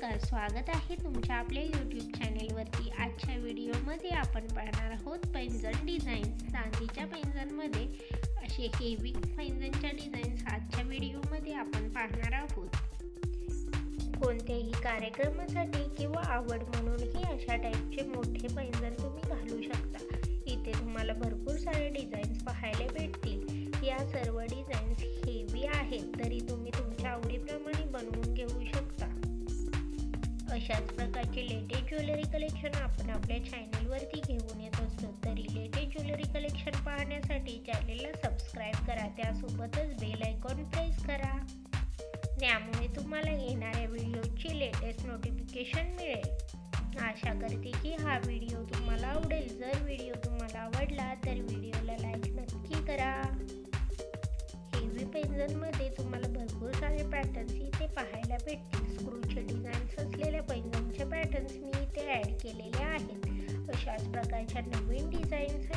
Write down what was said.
नमस्कार, स्वागत आहे तुमच्या आपल्या यूट्यूब चॅनेलवरती। आजच्या व्हिडिओमध्ये आपण पाहणार आहोत पैंजण डिझाईन्स। चांदीच्या पैंजणमध्ये असे हेवी पैंजणच्या डिझाईन्स आजच्या व्हिडिओमध्ये आपण पाहणार आहोत। कोणत्याही कार्यक्रमासाठी किंवा आवड म्हणूनही अशा टाईपचे मोठे पैंजण तुम्ही घालू शकता। इथे तुम्हाला भरपूर सारे डिझाईन्स पाहायला भेटतील। या सर्व डिझाईन्स हेवी आहेत, तरी तुम्ही तुमच्या आवडीप्रमाणे बनवून घेऊ शकता। अशाच प्रकारचे लेटेस्ट ज्वेलरी कलेक्शन आपण आपल्या चॅनलवरती घेऊन येत असतो। तरी लेटेस्ट ज्वेलरी कलेक्शन पाहण्यासाठी चॅनलला सबस्क्राईब करा, त्यासोबतच बेल आयकॉन प्रेस करा। त्यामुळे तुम्हाला येणाऱ्या व्हिडिओची लेटेस्ट नोटिफिकेशन मिळेल। आशा करते की हा व्हिडिओ तुम्हाला आवडेल। जर व्हिडिओ तुम्हाला आवडला तर व्हिडिओला लाईक नक्की करा। हेवी पैंजणमध्ये तुम्हाला भरपूर सारे पॅटर्न्स इथे पाहायला भेटतील। स्क्रूचे डिझाईन्स असलेल्या पैंजणचे पॅटर्न्स मी इथे ॲड केलेले आहेत। अशाच प्रकारच्या नवीन डिझाईन्स